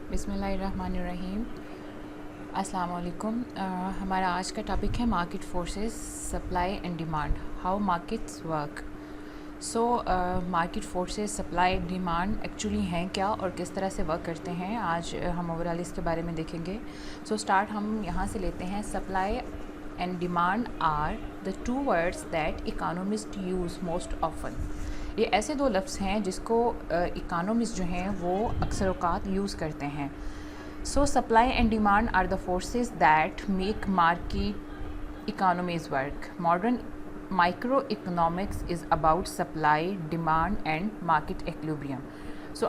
बिस्मिल्लाहिर्रहमानिर्रहीम। अस्सलाम वालेकुम। हमारा आज का टॉपिक है market forces, supply and demand, how markets work. Market forces, supply, demand actually हैं क्या और किस तरह से वर्क करते हैं, आज हम ओवरऑल इसके बारे में देखेंगे। स्टार्ट हम यहाँ से लेते हैं। Supply and demand are the two words that economist use most often. ये ऐसे दो लफ्ज़ हैं जिसको इकोनॉमिस्ट जो हैं वो अक्सर औक़ात यूज़ करते हैं। Supply and demand are the forces that make market economies work. Modern micro economics is about supply, demand and market equilibrium.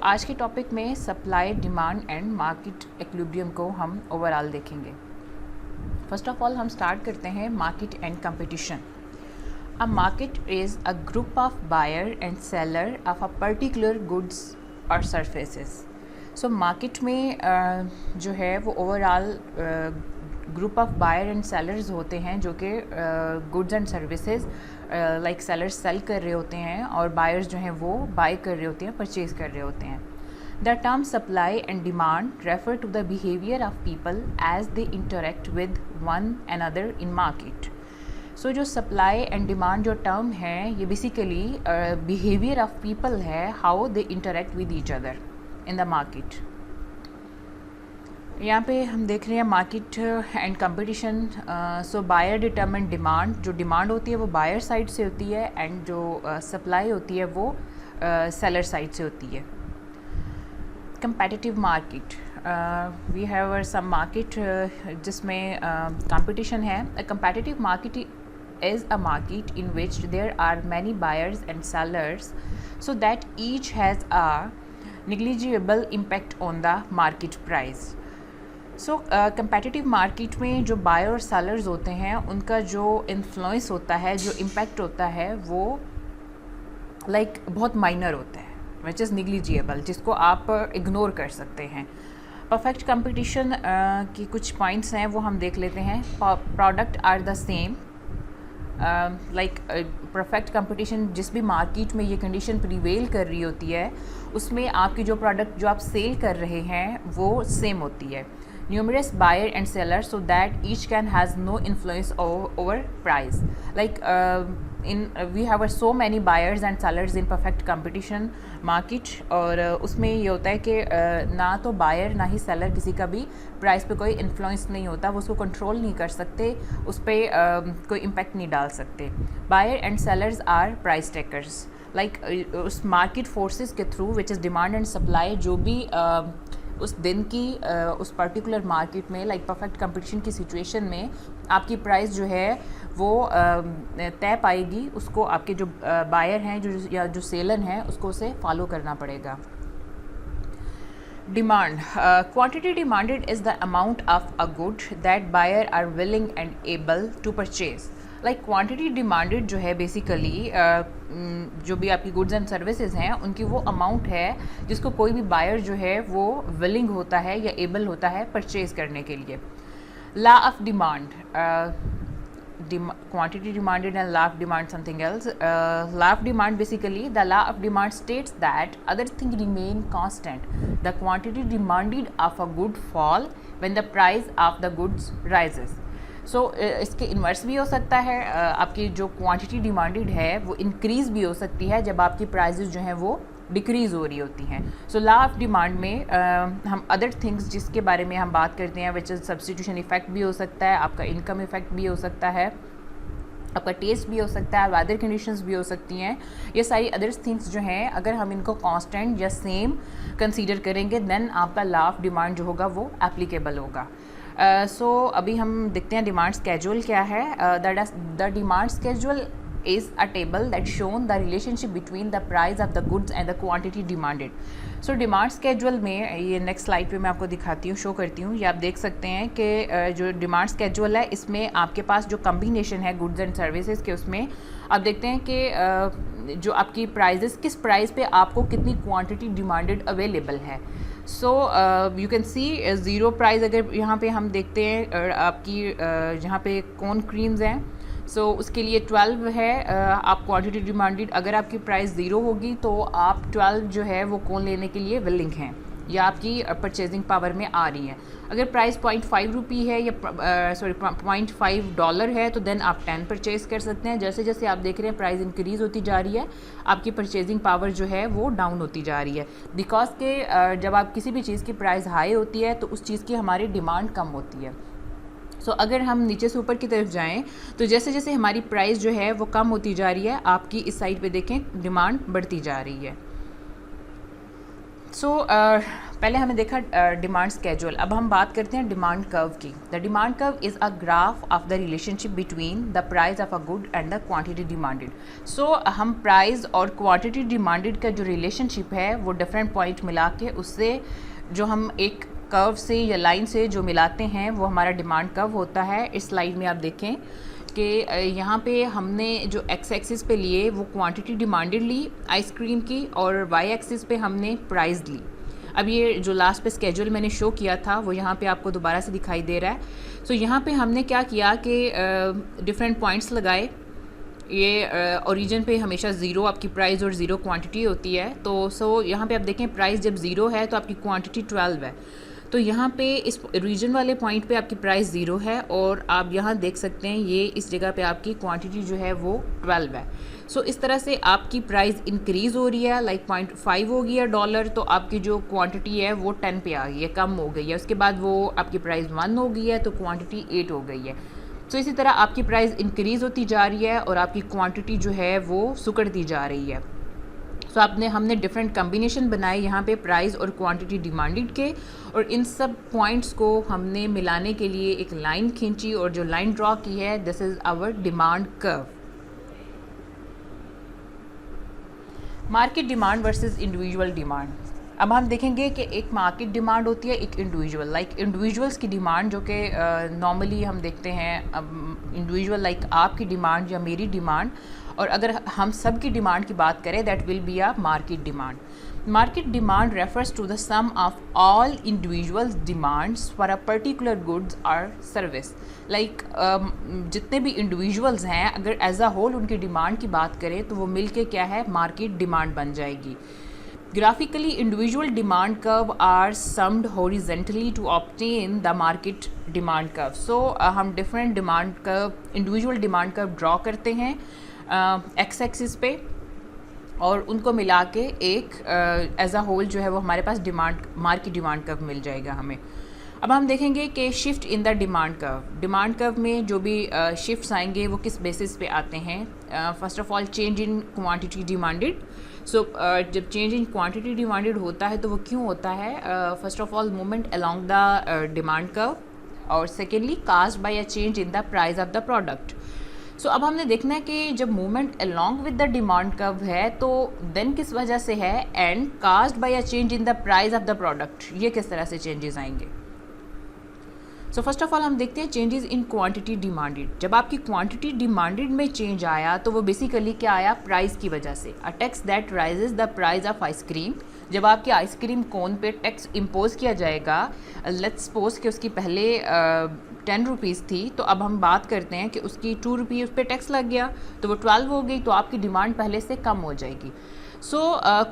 आज के टॉपिक में supply, demand and market equilibrium को हम ओवरऑल देखेंगे। फर्स्ट ऑफ ऑल हम start करते हैं market and competition. A market is a group of buyer and seller of a particular goods or services. Market में जो है वो overall group of buyer and sellers होते हैं जो कि goods and services like sellers sell कर रहे होते हैं और बायर्स जो हैं वो बाय कर रहे होते हैं, परचेज कर रहे होते हैं। The term supply and demand refer to the behaviour of people as they interact with one another in market. जो सप्लाई एंड डिमांड जो टर्म है ये बेसिकली बिहेवियर ऑफ पीपल है, how they interact with each other in the market. यहाँ पे हम देख रहे हैं market and competition. Buyer determine demand, जो डिमांड होती है वो बायर साइड से होती है एंड जो सप्लाई होती है वो सेलर साइड से होती है। Competitive market, we have some market जिसमें कंपटीशन है। A competitive market is a market in which there are many buyers and sellers so that each has a negligible impact on the market price. competitive market में जो buyer और sellers होते हैं उनका जो influence होता है, जो impact होता है वो बहुत minor होता है, which is negligible, जिसको आप ignore कर सकते हैं। परफेक्ट कंपटीशन की कुछ पॉइंट्स हैं वो हम देख लेते हैं। Product are the same, perfect competition जिस भी मार्केट में ये कंडीशन प्रिवेल कर रही होती है उसमें आपकी जो प्रोडक्ट जो आप सेल कर रहे हैं वो सेम होती है। Numerous buyer and seller so that each can has no influence over price. We have so many buyers and sellers in perfect competition market, और उसमें ये होता है कि ना तो बायर ना ही सेलर किसी का भी प्राइस पे कोई इन्फ्लुएंस नहीं होता, वो उसको कंट्रोल नहीं कर सकते, उस पर कोई इम्पेक्ट नहीं डाल सकते। Buyer and sellers are price takers, उस मार्केट फोर्सेस के through which is demand and supply, जो भी उस दिन की उस पर्टिकुलर मार्केट में परफेक्ट कंपटीशन की सिचुएशन में आपकी प्राइस जो है वो तय पाएगी, उसको आपके जो बायर हैं या जो सेलर हैं उसको उसे फॉलो करना पड़ेगा। Demand, quantity demanded is the amount of a good that buyer are willing and able to purchase. Quantity demanded जो है बेसिकली जो भी आपकी गुड्स एंड सर्विसेज हैं उनकी वो अमाउंट है जिसको कोई भी बायर जो है वो विलिंग होता है या एबल होता है परचेज करने के लिए। Law of demand, quantity demanded and law of demand something else. Law of demand, basically the law of demand states that other things remain constant, the quantity demanded of a good fall when the price of the goods rises. इसके inverse भी हो सकता है, आपकी जो quantity demanded है वो increase भी हो सकती है जब आपकी प्राइजेज़ जो हैं वो डिक्रीज़ हो रही होती हैं। लॉ ऑफ डिमांड में हम अदर थिंग्स जिसके बारे में हम बात करते हैं विच इज़ सब्स्टिट्यूशन इफ़ेक्ट भी हो सकता है, आपका इनकम इफ़ेक्ट भी हो सकता है, आपका टेस्ट भी हो सकता है, वेदर कंडीशंस भी हो सकती हैं। ये सारी अदर्स थिंग्स जो हैं अगर हम इनको कांस्टेंट या सेम कंसीडर करेंगे देन आपका लॉ ऑफ डिमांड जो होगा वो एप्लीकेबल होगा। अभी हम देखते हैं डिमांड स्केड्यूल क्या है। The demand schedule is a table that shown the relationship between the price of the goods and the quantity demanded। Demand schedule में ये नेक्स्ट स्लाइड पे मैं आपको दिखाती हूँ, शो करती हूँ। ये आप देख सकते हैं कि जो डिमांड स्केड्यूल है इसमें आपके पास जो कम्बिनेशन है गुड्स एंड सर्विसेज के उसमें आप देखते हैं कि जो आपकी प्राइजेस किस प्राइस पे आपको कितनी क्वांटिटी डिमांडेड अवेलेबल है। You can see zero price अगर यहाँ पे हम देखते हैं आपकी जहाँ पे कॉर्न क्रीम्स हैं उसके लिए 12 है आप क्वांटिटी डिमांडेड। अगर आपकी प्राइस 0 होगी तो आप 12 जो है वो कौन लेने के लिए विलिंग हैं। या आपकी परचेजिंग पावर में आ रही हैं। अगर प्राइस 0.5 रुपी है या $0.5 है तो देन आप 10 परचेज़ कर सकते हैं। जैसे जैसे आप देख रहे हैं प्राइस इंक्रीज़ होती जा रही है, आपकी परचेजिंग पावर जो है वो डाउन होती जा रही है। बिकॉज के जब आप किसी भी चीज़ की प्राइस हाई होती है तो उस चीज़ की हमारी डिमांड कम होती है। सो अगर हम नीचे से ऊपर की तरफ जाएं तो जैसे जैसे हमारी प्राइस जो है वो कम होती जा रही है, आपकी इस साइड पे देखें डिमांड बढ़ती जा रही है। पहले हमें देखा डिमांड स्केड्यूल। अब हम बात करते हैं डिमांड कर्व की। The demand curve is a graph of the relationship between the price of a good and the quantity demanded. हम प्राइस और क्वांटिटी डिमांडेड का जो रिलेशनशिप है वो डिफरेंट पॉइंट मिला के उससे जो हम एक कर्व से या लाइन से जो मिलाते हैं वो हमारा डिमांड कर्व होता है। इस स्लाइड में आप देखें कि यहाँ पे हमने जो एक्स एक्सिस पे लिए वो क्वांटिटी डिमांडेड ली आइसक्रीम की, और वाई एक्सिस पे हमने प्राइस ली। अब ये जो लास्ट पे स्केड्यूल मैंने शो किया था वो यहाँ पे आपको दोबारा से दिखाई दे रहा है। यहाँ पे हमने क्या किया कि डिफरेंट पॉइंट्स लगाए। ये ओरिजिन पे हमेशा ज़ीरो आपकी प्राइस और ज़ीरो क्वांटिटी होती है। तो यहाँ पे आप देखें प्राइस जब ज़ीरो है तो आपकी क्वांटिटी 12 है। तो यहाँ पे इस रीजन वाले पॉइंट पे आपकी प्राइस 0 है और आप यहाँ देख सकते हैं ये इस जगह पे आपकी क्वांटिटी जो है वो 12 है। इस तरह से आपकी प्राइस इंक्रीज़ हो रही है, लाइक 0.5 हो गया डॉलर, तो आपकी जो क्वांटिटी है वो 10 पे आ गई है, कम हो गई है। उसके बाद वो आपकी प्राइस 1 हो गई है तो क्वांटिटी 8 हो गई है। इसी तरह आपकी प्राइस इंक्रीज़ होती जा रही है और आपकी क्वांटिटी जो है वो सुकड़ती जा रही है। हमने डिफरेंट कम्बिनेशन बनाए यहाँ पे प्राइस और क्वांटिटी डिमांडेड के, और इन सब पॉइंट्स को हमने मिलाने के लिए एक लाइन खींची और जो लाइन ड्रॉ की है this is our demand curve. Market demand versus individual demand. अब हम देखेंगे कि एक मार्केट डिमांड होती है, एक इंडिविजुअल। लाइक इंडिविजुअल्स की डिमांड जो कि नॉर्मली हम देखते हैं, इंडिविजुअल लाइक आपकी डिमांड या मेरी डिमांड, और अगर हम सब की डिमांड की बात करें that will be a market demand. Market demand refers to the sum of all individuals demands for a particular goods और सर्विस। लाइक जितने भी इंडिविजुअल्स हैं अगर एज अ होल उनकी डिमांड की बात करें तो वो मिलके क्या है, मार्केट डिमांड बन जाएगी। Graphically, individual demand curve are summed horizontally to obtain the market demand curve. हम different demand curve, individual demand curve draw करते हैं x axis पे, और उनको मिला के एक एज अ होल जो है वो हमारे पास मार्केट डिमांड कर्व मिल जाएगा हमें। अब हम देखेंगे कि shift in the demand curve में जो भी शिफ्ट्स आएंगे वो किस बेसिस पे आते हैं। First of all change in quantity demanded. जब चेंज इन क्वांटिटी डिमांडेड होता है तो वो क्यों होता है? First of all movement along the demand curve, और secondly caused by a change in the price of the product. अब हमने देखना है कि जब movement along with the demand curve है तो देन किस वजह से है, and caused by a change in the price of the product, ये किस तरह से चेंजेस आएंगे। फर्स्ट ऑफ ऑल हम देखते हैं चेंजेस इन क्वांटिटी डिमांडेड। जब आपकी क्वांटिटी डिमांडेड में चेंज आया तो वो बेसिकली क्या आया, प्राइस की वजह से। A tax that rises the price of ice cream. जब आपके आइसक्रीम कोन पे टैक्स इम्पोज किया जाएगा, लेट्स सपोज कि उसकी पहले 10 रुपीज़ थी, तो अब हम बात करते हैं कि उसकी 2 रुपये उस पर टैक्स लग गया तो वो 12 हो गई, तो आपकी डिमांड पहले से कम हो जाएगी।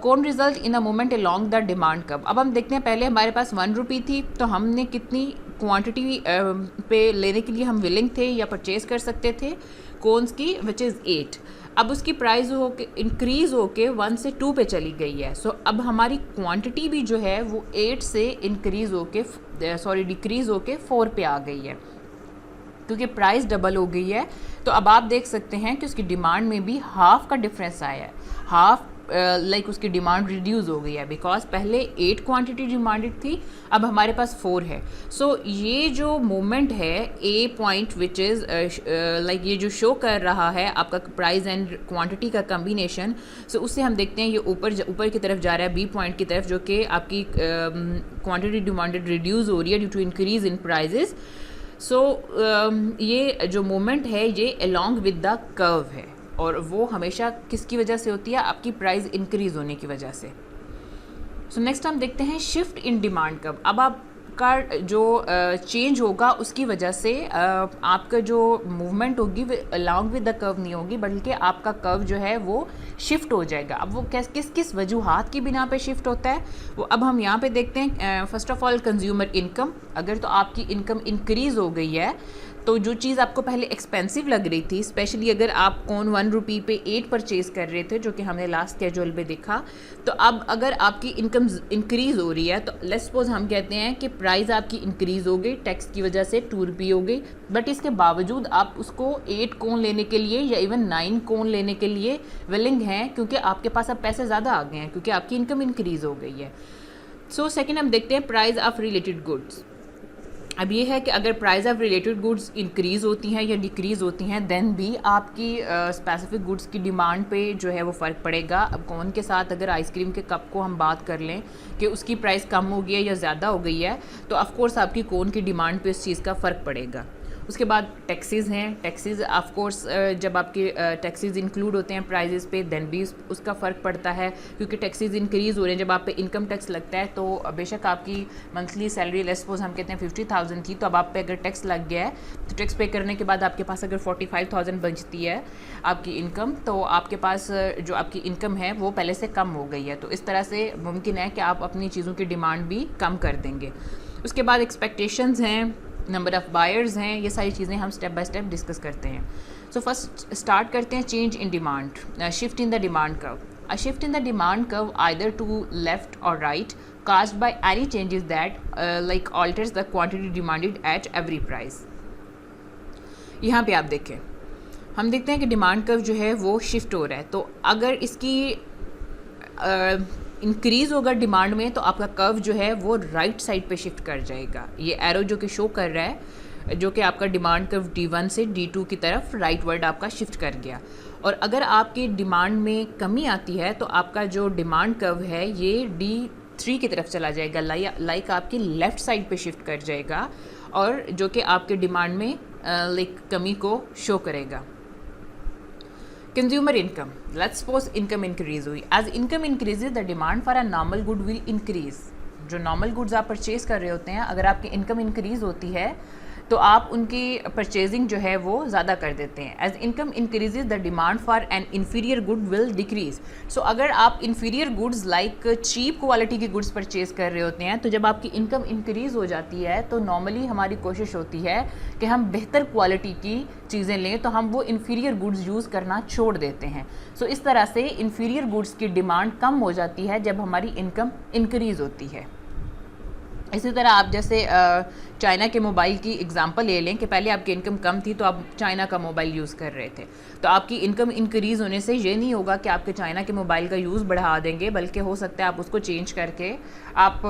कौन result in a movement along the demand curve. अब हम देखते हैं पहले हमारे पास 1 रुपी थी तो हमने कितनी क्वांटिटी पे लेने के लिए हम विलिंग थे या परचेज़ कर सकते थे, कोन्स की, विच इज़ 8। अब उसकी प्राइस होके इंक्रीज़ होके 1 से 2 पे चली गई है। अब हमारी क्वांटिटी भी जो है वो 8 से इंक्रीज़ होके डिक्रीज़ होके 4 पे आ गई है, क्योंकि प्राइस डबल हो गई है। तो अब आप देख सकते हैं कि उसकी डिमांड में भी हाफ का डिफरेंस आया है। हाफ लाइक उसकी डिमांड रिड्यूस हो गई है, बिकॉज पहले 8 क्वांटिटी डिमांडेड थी, अब हमारे पास 4 है। ये जो मोमेंट है ए पॉइंट विच इज़ लाइक ये जो शो कर रहा है आपका प्राइस एंड क्वांटिटी का कम्बिनेशन, उससे हम देखते हैं ये ऊपर की तरफ जा रहा है बी पॉइंट की तरफ, जो कि आपकी क्वांटिटी डिमांडेड रिड्यूस हो रही है due to increase in prices. ये जो मोमेंट है ये अलोंग विद द कर्व है, और वो हमेशा किसकी वजह से होती है, आपकी प्राइस इंक्रीज़ होने की वजह से। नेक्स्ट हम देखते हैं शिफ्ट इन डिमांड कर्व। अब आप आपका जो चेंज होगा उसकी वजह से आपका जो मूवमेंट होगी अलॉन्ग विद द कर्व नहीं होगी, बल्कि आपका कर्व जो है वो शिफ्ट हो जाएगा। अब वो किस किस वजूहात की बिना पे शिफ्ट होता है वो अब हम यहाँ पे देखते हैं। First of all consumer income, अगर तो आपकी इनकम इंक्रीज़ हो गई है तो जो चीज़ आपको पहले एक्सपेंसिव लग रही थी, स्पेशली अगर आप कौन 1 रुपी पे 8 परचेज़ कर रहे थे, जो कि हमने लास्ट कैजुअल पे देखा, तो अब अगर आपकी इनकम इंक्रीज़ हो रही है तो लेट्स सपोज हम कहते हैं कि प्राइस आपकी इंक्रीज़ हो गई, टैक्स की वजह से 2 रुपी हो गई, बट इसके बावजूद आप उसको 8 कोन लेने के लिए या इवन 9 कोन लेने के लिए विलिंग हैं, क्योंकि आपके पास अब पैसे ज़्यादा आ गए हैं, क्योंकि आपकी इनकम इंक्रीज़ हो गई है। सो सेकेंड हम देखते हैं प्राइस ऑफ रिलेटेड गुड्स। अब ये है कि अगर price of related goods increase होती हैं या डिक्रीज़ होती हैं, देन भी आपकी स्पेसिफिक गुड्स की डिमांड पे जो है वो फ़र्क पड़ेगा। अब कौन के साथ अगर आइसक्रीम के कप को हम बात कर लें कि उसकी प्राइस कम हो गई है या ज़्यादा हो गई है, तो ऑफ़ कोर्स आपकी कौन की डिमांड पे उस चीज़ का फ़र्क पड़ेगा। उसके बाद टैक्सेस हैं। टैक्सेस ऑफ कोर्स जब आपके टैक्सेस इंक्लूड होते हैं प्राइजेस पे, देन भी उसका फ़र्क पड़ता है, क्योंकि टैक्सेस इंक्रीज़ हो रहे हैं। जब आप पे इनकम टैक्स लगता है तो बेशक आपकी मंथली सैलरी लेट्स सपोज हम कहते हैं 50,000 थी, तो अब आप पे अगर टैक्स लग गया है तो टैक्स पे करने के बाद आपके पास अगर 45,000 बचती है आपकी इनकम, तो आपके पास जो आपकी इनकम है वो पहले से कम हो गई है। तो इस तरह से मुमकिन है कि आप अपनी चीज़ों की डिमांड भी कम कर देंगे। उसके बाद एक्सपेक्टेशंस हैं, नंबर ऑफ़ बायर्स हैं, ये सारी चीज़ें हम स्टेप बाय स्टेप डिस्कस करते हैं। सो फर्स्ट स्टार्ट करते हैं change in demand, shift in the demand curve. A shift in the demand curve either to left और right caused by any changes that like alters the quantity demanded at every price। यहाँ पे आप देखें, हम देखते हैं कि demand curve जो है वो शिफ्ट हो रहा है, तो अगर इसकी इंक्रीज़ होगा डिमांड में तो आपका कर्व जो है वो राइट साइड पे शिफ्ट कर जाएगा। ये एरो जो कि शो कर रहा है जो कि आपका डिमांड कर्व D1 से D2 की तरफ राइट वर्ड आपका शिफ्ट कर गया। और अगर आपकी डिमांड में कमी आती है तो आपका जो डिमांड कर्व है ये D3 की तरफ चला जाएगा, लाइक आपकी लेफ़्ट साइड पे शिफ्ट कर जाएगा, और जो कि आपके डिमांड में लाइक कमी को शो करेगा। Consumer income, let's suppose income increase हुई। As income increases the demand for a normal good will increase. जो नॉर्मल गुड्स आप परचेज कर रहे होते हैं, अगर आपकी इनकम इंक्रीज होती है तो आप उनकी परचेजिंग जो है वो ज़्यादा कर देते हैं। As income increases the demand for an inferior good will decrease. So अगर आप inferior goods like cheap quality की गुड्स परचेज कर रहे होते हैं, तो जब आपकी इनकम इंक्रीज़ हो जाती है तो नॉर्मली हमारी कोशिश होती है कि हम बेहतर क्वालिटी की चीज़ें लें, तो हम वो इन्फीरियर गुड्स यूज़ करना छोड़ देते हैं। सो इस तरह से इन्फीरियर गुड्स की डिमांड कम हो जाती है जब हमारी इनकम इंक्रीज़ होती है। इसी तरह आप जैसे चाइना के मोबाइल की एग्जांपल ले लें कि पहले आपकी इनकम कम थी तो आप चाइना का मोबाइल यूज़ कर रहे थे, तो आपकी इनकम इंक्रीज़ होने से ये नहीं होगा कि आपके चाइना के मोबाइल का यूज़ बढ़ा देंगे, बल्कि हो सकता है आप उसको चेंज करके आप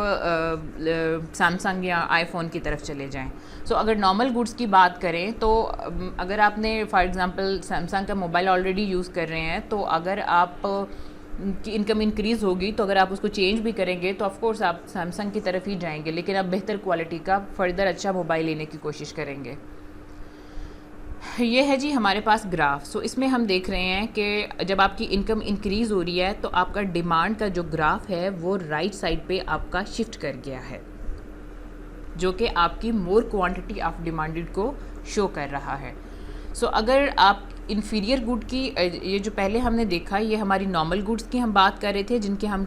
सैमसंग या आईफोन की तरफ चले जाएं। सो अगर नॉर्मल गुड्स की बात करें तो अगर आपने फॉर एग्ज़ाम्पल सैमसंग का मोबाइल ऑलरेडी यूज़ कर रहे हैं, तो अगर आप की इनकम इंक्रीज़ होगी तो अगर आप उसको चेंज भी करेंगे तो ऑफ़ कोर्स आप सैमसंग की तरफ ही जाएंगे, लेकिन आप बेहतर क्वालिटी का फर्दर अच्छा मोबाइल लेने की कोशिश करेंगे। ये है जी हमारे पास ग्राफ। सो इसमें हम देख रहे हैं कि जब आपकी इनकम इंक्रीज़ हो रही है तो आपका डिमांड का जो ग्राफ है वो राइट साइड पे आपका शिफ्ट कर गया है, जो कि आपकी मोर क्वांटिटी ऑफ डिमांडेड को शो कर रहा है। सो अगर आप इन्फीरियर गुड की, ये जो पहले हमने देखा ये हमारी नॉर्मल गुड्स की हम बात कर रहे थे, जिनके हम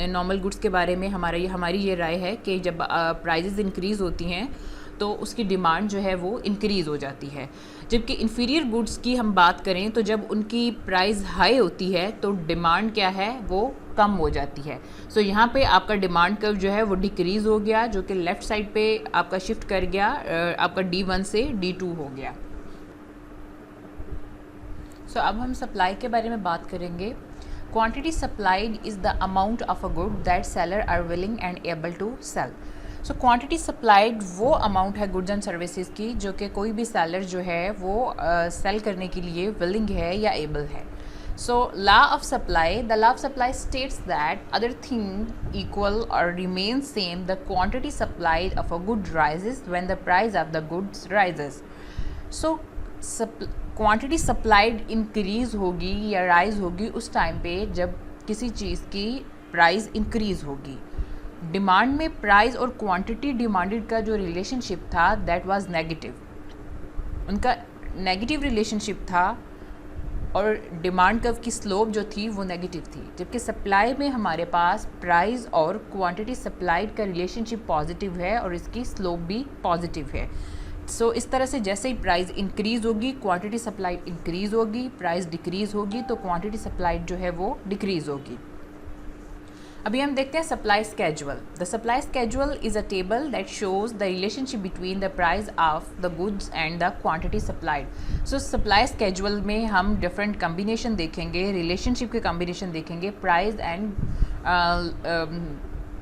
नॉर्मल गुड्स के बारे में हमारी ये राय है कि जब प्राइजेज़ इंक्रीज़ होती हैं तो उसकी डिमांड जो है वो इंक्रीज़ हो जाती है। जबकि इन्फीरियर गुड्स की हम बात करें तो जब उनकी प्राइस हाई होती है तो डिमांड क्या है वो कम हो जाती है। सो यहाँ पे आपका डिमांड कर्व जो है वो डिक्रीज़ हो गया, जो कि लेफ़्ट साइड पे आपका शिफ्ट कर गया, आपका D1 से D2 हो गया। सो अब हम सप्लाई के बारे में बात करेंगे। Quantity supplied is the amount of a good that seller are willing and able to sell. So quantity supplied वो अमाउंट है गुड्स एंड सर्विसेज की जो कि कोई भी सेलर जो है वो सेल करने के लिए विलिंग है या एबल है। So law of supply, the law of supply states that other thing equal or remain same the quantity supplied of a good rises when the price of the goods rises. So quantity supplied increase होगी या rise होगी उस time पे जब किसी चीज़ की price increase होगी। Demand में प्राइस और क्वांटिटी डिमांडेड का जो रिलेशनशिप था दैट वाज नेगेटिव, उनका नेगेटिव रिलेशनशिप था और डिमांड कर्व की स्लोप जो थी वो नेगेटिव थी, जबकि सप्लाई में हमारे पास प्राइस और क्वांटिटी सप्लाइड का रिलेशनशिप पॉजिटिव है और इसकी स्लोप भी पॉजिटिव है। सो इस तरह से जैसे ही प्राइस इंक्रीज़ होगी क्वांटिटी सप्लाइड इंक्रीज़ होगी, प्राइस डिक्रीज़ होगी तो क्वांटिटी सप्लाइड जो है वो डिक्रीज़ होगी। अभी हम देखते हैं supply schedule. The supply schedule is a table that shows the relationship between the price of the goods and the quantity supplied. So supply schedule में हम डिफरेंट कम्बिनेशन देखेंगे, रिलेशनशिप के कम्बिनेशन देखेंगे प्राइस एंड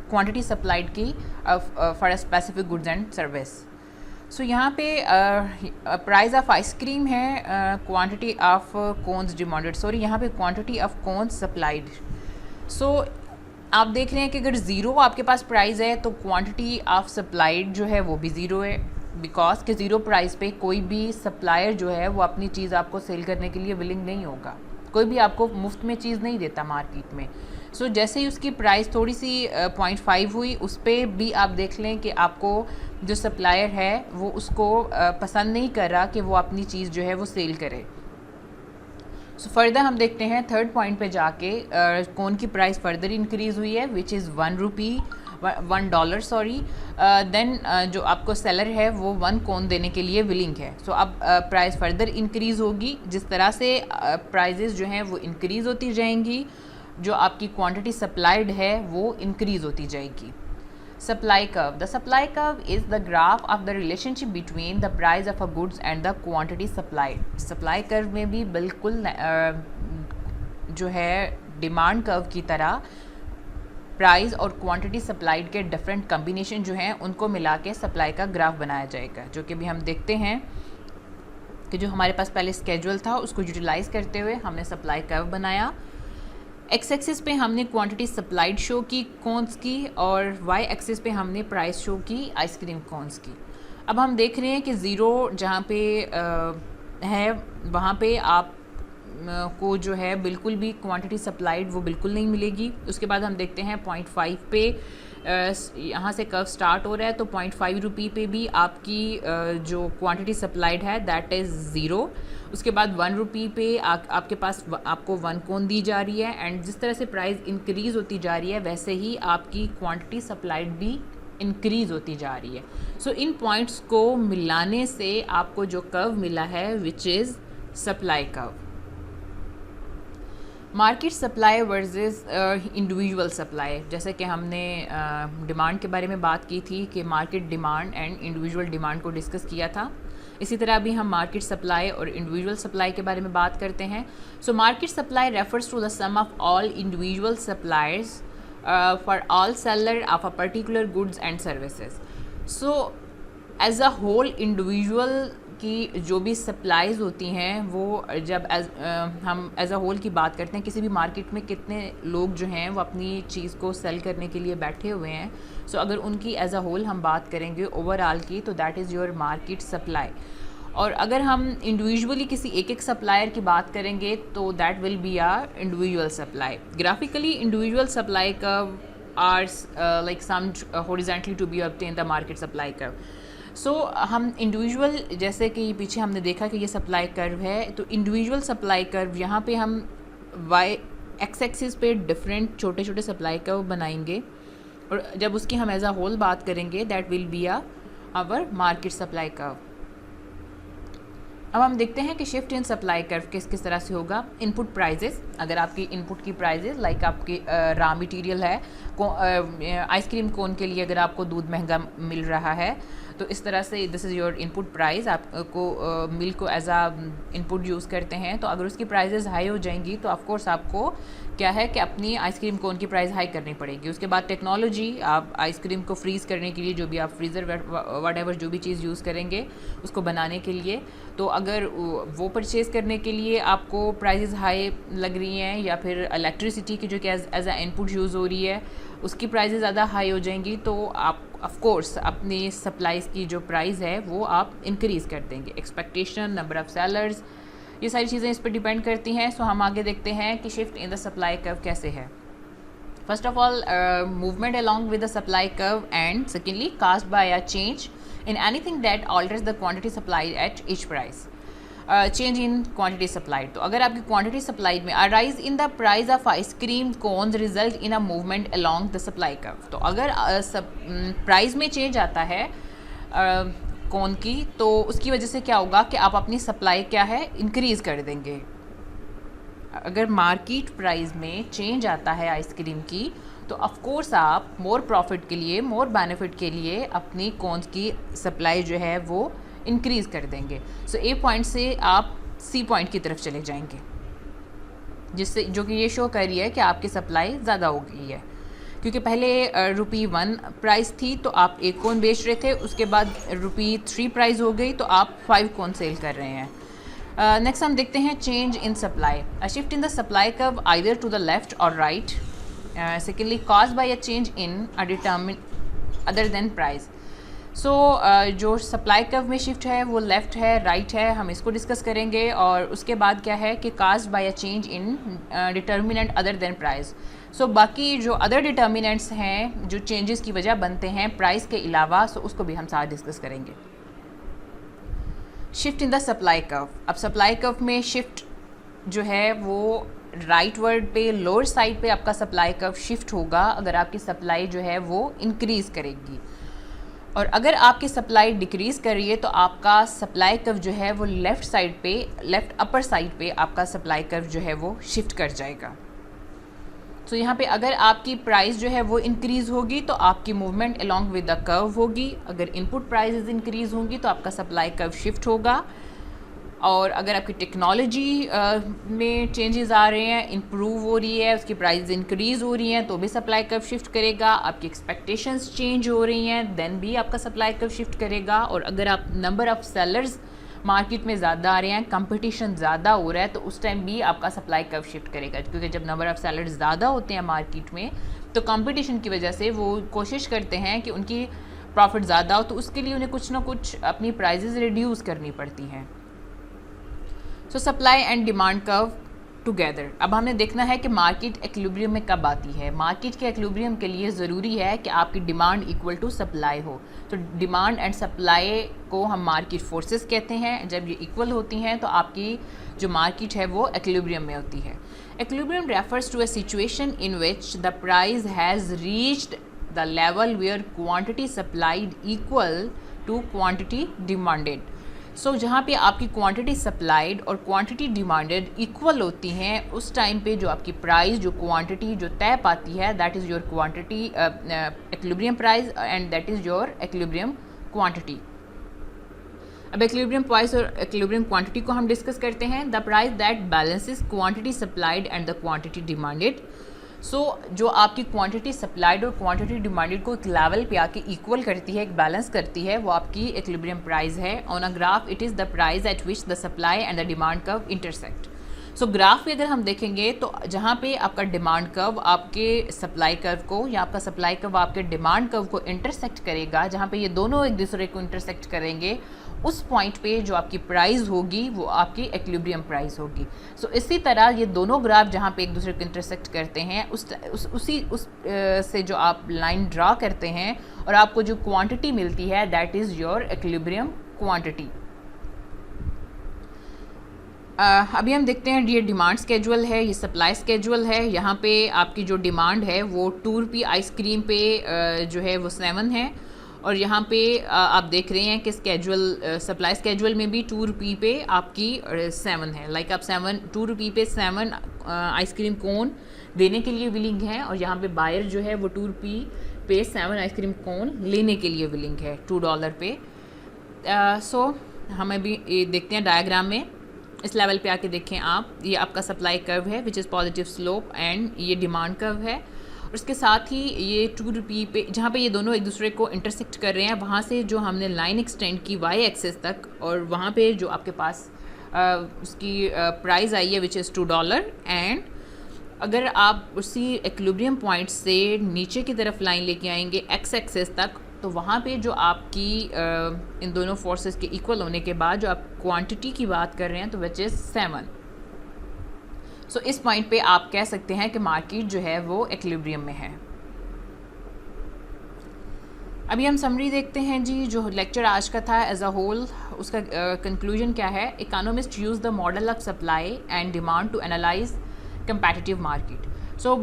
क्वांटिटी सप्लाइड की for a specific goods and service. So यहाँ पे price of ice cream है, quantity of cones demanded, sorry यहाँ पे quantity of cones supplied. So आप देख रहे हैं कि अगर ज़ीरो आपके पास प्राइस है तो क्वांटिटी ऑफ सप्लाइड जो है वो भी ज़ीरो है, बिकॉज कि ज़ीरो प्राइस पे कोई भी सप्लायर जो है वो अपनी चीज़ आपको सेल करने के लिए विलिंग नहीं होगा, कोई भी आपको मुफ्त में चीज़ नहीं देता मार्केट में। सो जैसे ही उसकी प्राइस थोड़ी सी 0.5 हुई, उस पर भी आप देख लें कि आपको जो सप्लायर है वो उसको पसंद नहीं कर रहा कि वो अपनी चीज़ जो है वो सेल करे। सो फर्दर हम देखते हैं थर्ड पॉइंट पे जाके कोन की प्राइस फर्दर इंक्रीज़ हुई है विच इज़ $1 सॉरी, देन जो आपको सेलर है वो 1 कोन देने के लिए विलिंग है। सो अब प्राइस फर्दर इंक्रीज़ होगी, जिस तरह से प्राइजेस जो हैं वो इंक्रीज़ होती जाएंगी, जो आपकी क्वांटिटी सप्लाइड है वो इंक्रीज़ होती जाएगी। Supply curve. The supply curve is the graph of the relationship between the price of a goods and the quantity supplied. Supply curve में भी बिल्कुल जो है डिमांड कर्व की तरह प्राइस और क्वांटिटी सप्लाइड के डिफरेंट कम्बिनेशन जो हैं उनको मिला के सप्लाई का ग्राफ बनाया जाएगा, जो कि भी हम देखते हैं कि जो हमारे पास पहले स्केड्यूल था उसको यूटिलाइज करते हुए हमने सप्लाई कर्व बनाया। एक्स एक्सिस पे हमने क्वांटिटी सप्लाइड शो की कोन्स की और वाई एक्सिस पे हमने प्राइस शो की आइसक्रीम कोन्स की। अब हम देख रहे हैं कि ज़ीरो जहाँ पे है वहाँ पे आप को जो है बिल्कुल भी क्वांटिटी सप्लाइड वो बिल्कुल नहीं मिलेगी। उसके बाद हम देखते हैं 0.5 पे यहाँ से कर्व स्टार्ट हो रहा है तो 0.5 रुपये पे भी आपकी जो क्वांटिटी सप्लाइड है दैट इज़ ज़ीरो। उसके बाद 1 रुपये पे आपके पास आपको 1 कोन दी जा रही है, एंड जिस तरह से प्राइस इंक्रीज़ होती जा रही है वैसे ही आपकी क्वांटिटी सप्लाइड भी इंक्रीज़ होती जा रही है। सो इन पॉइंट्स को मिलाने से आपको जो कर्व मिला है which is supply curve. Market supply versus individual supply, जैसे कि हमने डिमांड के बारे में बात की थी कि market demand and individual demand को डिस्कस किया था, इसी तरह अभी हम मार्केट सप्लाई और इंडिविजुअल सप्लाई के बारे में बात करते हैं। So market supply refers to the sum of all individual suppliers for all seller of a particular goods and services. So as a whole individual की जो भी सप्लाईज होती हैं वो जब हम एज अ होल की बात करते हैं, किसी भी मार्केट में कितने लोग जो हैं वो अपनी चीज़ को सेल करने के लिए बैठे हुए हैं, सो अगर उनकी एज अ होल हम बात करेंगे ओवरऑल की तो that is your market supply. और अगर हम इंडिविजुअली किसी एक एक सप्लायर की बात करेंगे तो that will be are individual supply. Graphically individual supply curve are like some horizontally to be obtain the market supply curve. So हम इंडिविजुअल, जैसे कि पीछे हमने देखा कि ये सप्लाई कर्व है, तो इंडिविजुअल सप्लाई कर्व यहाँ पे हम वाई एक्स एक्सिस पे डिफरेंट छोटे छोटे सप्लाई कर्व बनाएंगे और जब उसकी हम एज अ होल बात करेंगे that will be our market supply curve. अब हम देखते हैं कि शिफ्ट इन सप्लाई कर्व किस किस तरह से होगा। इनपुट प्राइजेस, अगर आपकी इनपुट की प्राइजेस लाइक आपकी रॉ मटेरियल है, आइसक्रीम कोन के लिए अगर आपको दूध महंगा मिल रहा है तो इस तरह से this is your input price, आपको मिल्क को एज आ इनपुट यूज़ करते हैं, तो अगर उसकी प्राइजेस हाई हो जाएंगी तो ऑफकोर्स आपको क्या है कि अपनी आइसक्रीम कोन की प्राइस हाई करनी पड़ेगी। उसके बाद टेक्नोलॉजी, आप आइसक्रीम को फ्रीज़ करने के लिए जो भी आप फ्रीज़र वट एवर जो भी चीज़ यूज़ करेंगे उसको बनाने के लिए, तो अगर वो परचेज़ करने के लिए आपको प्राइसेस हाई लग रही हैं या फिर इलेक्ट्रिसिटी की जो कि एज आ इनपुट यूज़ हो रही है उसकी प्राइसेस ज़्यादा हाई हो जाएंगी, तो आप ऑफ कोर्स अपनी सप्लाईज़ की जो प्राइस है वो आप इंक्रीज़ कर देंगे। एक्सपेक्टेशन, नंबर ऑफ़ सेलर्स, ये सारी चीज़ें इस पर डिपेंड करती हैं। सो हम आगे देखते हैं कि shift in the supply curve कैसे है। First of all, movement along with the supply curve, and secondly, caused by a change in anything that alters the quantity supplied at each price. Change in quantity supplied, तो अगर आपकी quantity supplied में a rise in the price of ice cream cones result in a movement along the supply curve, तो अगर price में change आता है कोन की, तो उसकी वजह से क्या होगा कि आप अपनी सप्लाई क्या है इंक्रीज़ कर देंगे। अगर मार्केट प्राइस में चेंज आता है आइसक्रीम की, तो ऑफ कोर्स आप मोर प्रॉफिट के लिए, मोर बेनिफिट के लिए अपनी कोन्स की सप्लाई जो है वो इंक्रीज़ कर देंगे। सो ए पॉइंट से आप सी पॉइंट की तरफ चले जाएंगे, जिससे जो कि ये शो कर रही है कि आपकी सप्लाई ज़्यादा हो गई है, क्योंकि पहले ₹1 प्राइस थी तो आप एक कोन बेच रहे थे, उसके बाद ₹3 प्राइस हो गई तो आप 5 कोन सेल कर रहे हैं। नेक्स्ट हम देखते हैं change in supply, a shift in the supply curve either to the left और right, secondly cause by a change in a determine other than price. So जो सप्लाई कर्व में shift है वो लेफ़्ट है, right है, हम इसको discuss करेंगे। और उसके बाद क्या है कि caused by a change in determinant other than price. So बाकी जो अदर डिटर्मिनेंट्स हैं जो चेंजेस की वजह बनते हैं प्राइस के अलावा, सो उसको भी हम साथ डिस्कस करेंगे। Shift in the supply curve, अब सप्लाई कर्व में शिफ्ट जो है वो राइट वर्ड पे लोअर साइड पे आपका सप्लाई कर्व शिफ्ट होगा अगर आपकी सप्लाई जो है वो इंक्रीज़ करेगी, और अगर आपकी सप्लाई डिक्रीज़ कर रही है तो आपका सप्लाई कर्व जो है वो लेफ़्ट साइड पे, लेफ़्ट अपर साइड पे आपका सप्लाई कर्व जो है वो शिफ्ट कर जाएगा। तो यहाँ पे अगर आपकी प्राइस जो है वो इंक्रीज़ होगी तो आपकी movement along with the curve होगी, अगर इनपुट प्राइसेस इंक्रीज़ होंगी तो आपका सप्लाई कर्व शिफ्ट होगा, और अगर आपकी टेक्नोलॉजी में चेंजेस आ रहे हैं, इम्प्रूव हो रही है, उसकी प्राइस इंक्रीज़ हो रही हैं तो भी सप्लाई कर्व शिफ्ट करेगा। आपकी एक्सपेक्टेशंस चेंज हो रही हैं देन भी आपका सप्लाई कर्व शिफ्ट करेगा। और अगर आप नंबर ऑफ़ सेलर्स मार्केट में ज़्यादा आ रहे हैं, कंपटीशन ज़्यादा हो रहा है, तो उस टाइम भी आपका सप्लाई कर्व शिफ्ट करेगा, क्योंकि जब नंबर ऑफ़ सेलर्स ज़्यादा होते हैं मार्केट में तो कंपटीशन की वजह से वो कोशिश करते हैं कि उनकी प्रॉफिट ज़्यादा हो, तो उसके लिए उन्हें कुछ ना कुछ अपनी प्राइजेज़ रिड्यूस करनी पड़ती हैं। सो supply and demand curve together. अब हमें देखना है कि मार्केट एक्विलिब्रियम में कब आती है। मार्केट के एक्विलिब्रियम के लिए ज़रूरी है कि आपकी डिमांड इक्वल टू सप्लाई हो। तो डिमांड एंड सप्लाई को हम मार्केट फोर्सेस कहते हैं। जब ये इक्वल होती हैं तो आपकी जो मार्केट है वो एक्विलिब्रियम में होती है। Equilibrium refers to a situation in which the price has reached the level where quantity supplied equal to quantity demanded. So जहाँ पे आपकी क्वांटिटी सप्लाइड और क्वांटिटी डिमांडेड इक्वल होती हैं, उस टाइम पे जो आपकी प्राइस, जो क्वांटिटी जो तय पाती है, that is your quantity equilibrium price and that is your equilibrium quantity. अब एक्विलिब्रियम प्राइस और एक्विलिब्रियम क्वांटिटी को हम डिस्कस करते हैं। The price that balances quantity supplied and the quantity demanded. So जो आपकी क्वांटिटी सप्लाइड और क्वांटिटी डिमांडेड को एक लेवल पे आके इक्वल करती है, एक बैलेंस करती है, वो आपकी एक्विलिब्रियम प्राइस है। On a graph it is the price at which the supply and the demand curve intersect. So graph पे अगर हम देखेंगे तो जहाँ पे आपका डिमांड कर्व आपके सप्लाई कर्व को, या आपका सप्लाई कर्व आपके डिमांड कर्व को इंटरसेक्ट करेगा, जहाँ पे ये दोनों एक दूसरे को इंटरसेक्ट करेंगे, उस पॉइंट पे जो आपकी प्राइस होगी वो आपकी एक्विलिब्रियम प्राइस होगी। सो इसी तरह ये दोनों ग्राफ जहाँ पे एक दूसरे को इंटरसेक्ट करते हैं, उस से जो आप लाइन ड्रा करते हैं और आपको जो क्वांटिटी मिलती है, that is your equilibrium quantity. अभी हम देखते हैं ये डिमांड स्केजुअल है, ये सप्लाई स्केजुअल है। यहाँ पे आपकी जो डिमांड है वो ₹2 आइसक्रीम पे जो है वो 7 है, और यहाँ पे आप देख रहे हैं कि स्केजुअल, सप्लाई स्केजुअल में भी ₹2 पे आपकी 7 है। लाइक आप ₹2 पे 7 आइसक्रीम कोन देने के लिए विलिंग है, और यहाँ पे बायर जो है वो ₹2 पे 7 आइसक्रीम कोन लेने के लिए विलिंग है $2 पे। सो हम अभी देखते हैं डायग्राम में, इस लेवल पे आके देखें आप, ये आपका सप्लाई कर्व है which is positive slope, and ये डिमांड कर्व है। और उसके साथ ही ये ₹2 पे जहाँ पे ये दोनों एक दूसरे को इंटरसेक्ट कर रहे हैं, वहाँ से जो हमने लाइन एक्सटेंड की वाई एक्सेस तक, और वहाँ पे जो आपके पास उसकी प्राइस आई है विच इज़ $2, एंड अगर आप उसी एक्विलिब्रियम पॉइंट से नीचे की तरफ लाइन लेके आएंगे एक्स एक्सेस तक, तो वहाँ पे जो आपकी इन दोनों फोर्सेस के इक्वल होने के बाद जो आप क्वांटिटी की बात कर रहे हैं तो विच इज़ 7। सो इस पॉइंट पे आप कह सकते हैं कि मार्केट जो है वो इक्विलिब्रियम में है। अभी हम समरी देखते हैं जी, जो लेक्चर आज का था एज अ होल, उसका कंक्लूजन क्या है। Economist use the model of supply and demand to analyse competitive market. So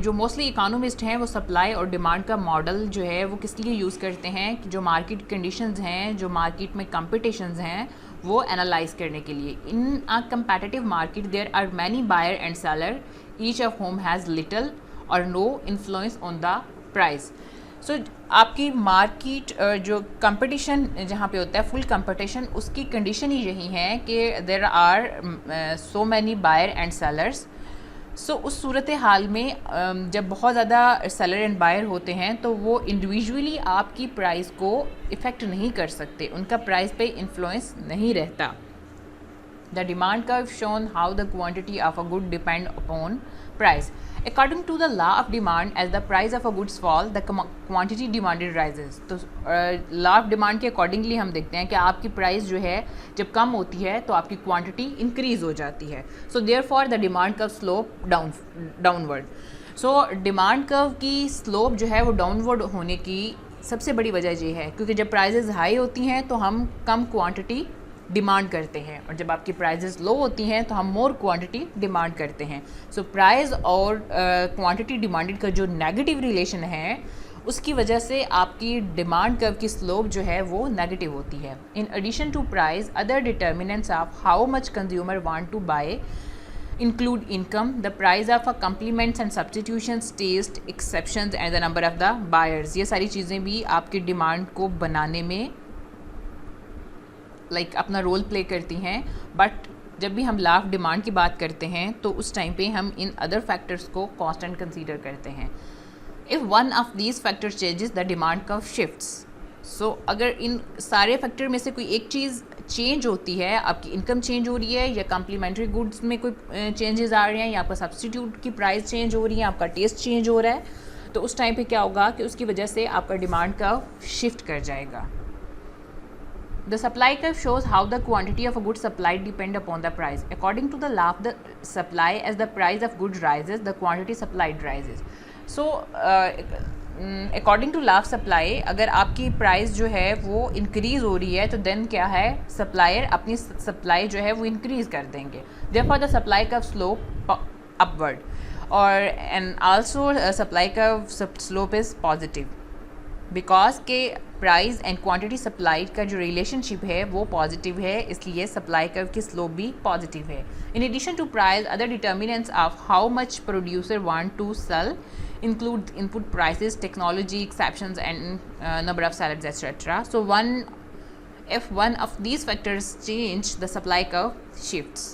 जो मोस्टली इकोनॉमिस्ट हैं वो सप्लाई और डिमांड का मॉडल जो है वो किस लिए यूज़ करते हैं कि जो मार्केट कंडीशंस हैं, जो मार्केट में कंपटीशंस हैं, वो एनालाइज करने के लिए। In a competitive market there are many buyer and seller, each of whom has little or no influence on the price. So आपकी मार्केट जो कंपटीशन जहाँ पे होता है, फुल कंपटीशन, उसकी कंडीशन ही यही है कि there are so many buyer and sellers. So उस सूरत हाल में जब बहुत ज़्यादा सेलर एंड बायर होते हैं तो वो इंडिविजुअली आपकी प्राइस को इफ़ेक्ट नहीं कर सकते, उनका प्राइस पे इन्फ्लुएंस नहीं रहता। The demand curve shown how the quantity of a good depend upon price. According to the law of demand, as the price of a goods fall, the quantity demanded rises. तो law of demand के accordingly हम देखते हैं कि आपकी price जो है जब कम होती है तो आपकी क्वांटिटी इंक्रीज हो जाती है। So therefore the demand curve slope downward. So demand curve की स्लोप जो है वो डाउनवर्ड होने की सबसे बड़ी वजह ये है क्योंकि जब प्राइजेज हाई होती हैं तो हम कम क्वांटिटी डिमांड करते हैं, और जब आपकी प्राइजेस लो होती हैं तो हम मोर क्वांटिटी डिमांड करते हैं। सो प्राइस और क्वांटिटी डिमांडेड का जो नेगेटिव रिलेशन है उसकी वजह से आपकी डिमांड कर्व की स्लोप जो है वो नेगेटिव होती है। In addition to price, other determinants of how much consumer want to buy include income, the price of a complements and substitutions, taste, exceptions and the number of the buyers। ये सारी चीज़ें भी आपकी demand को बनाने में अपना role play करती हैं। बट जब भी हम लॉ ऑफ डिमांड की बात करते हैं तो उस टाइम पे हम इन अदर फैक्टर्स को कांस्टेंट कंसीडर करते हैं। If one of these factors changes the demand curve shifts. So अगर इन सारे फैक्टर में से कोई एक चीज़ चेंज होती है, आपकी इनकम चेंज हो रही है या कम्प्लीमेंट्री गुड्स में कोई चेंजेस आ रहे हैं या आपका सब्सटीट्यूट की प्राइस चेंज हो रही है, आपका टेस्ट चेंज हो रहा है, तो उस टाइम पे क्या होगा कि उसकी वजह से आपका डिमांड कर्व शिफ्ट कर जाएगा। The supply curve shows how the quantity of a good supplied depend upon the price. According to the law of the supply, as the price of goods rises, the quantity supplied rises. So, according to law of supply, अगर आपकी price जो है वो increase हो रही है तो then क्या है, सप्लायर अपनी सप्लाई जो है वो इंक्रीज़ कर देंगे। Therefore, the supply curve slope upward, और and also supply curve slope is positive because के प्राइस एंड क्वांटिटी सप्लाइड का जो रिलेशनशिप है वो पॉजिटिव है, इसलिए सप्लाई कर्व की स्लोप भी पॉजिटिव है। In addition to price, other determinants of how much producer want to sell include input prices, technology, exceptions and number of sellers, etc. So if one of these factors change, the supply curve shifts.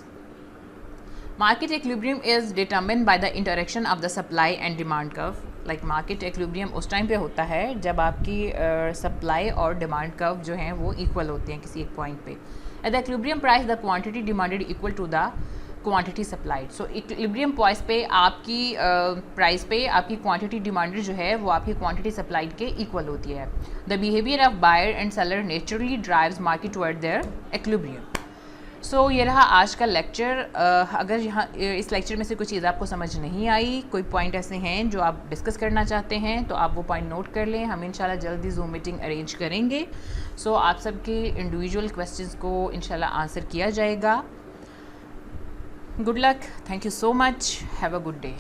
Market equilibrium is determined by the interaction of the supply and demand curve. Market equilibrium उस time पे होता है जब आपकी supply और demand curve जो हैं वो इक्वल होते हैं किसी एक पॉइंट पे। At the equilibrium price the quantity demanded equal to the quantity supplied. So equilibrium point पे आपकी प्राइस पे आपकी क्वांटिटी डिमांडेड जो है वो आपकी क्वांटिटी सप्लाइड के इक्वल होती है। The behaviour of buyer and seller naturally drives market toward their equilibrium. So ये रहा आज का लेक्चर। अगर यहाँ इस लेक्चर में से कोई चीज़ आपको समझ नहीं आई, कोई पॉइंट ऐसे हैं जो आप डिस्कस करना चाहते हैं, तो आप वो पॉइंट नोट कर लें। हम इंशाल्लाह जल्दी जूम मीटिंग अरेंज करेंगे। सो आप सबके इंडिविजुअल क्वेश्चंस को इंशाल्लाह आंसर किया जाएगा। Good luck, thank you so much, have a good day.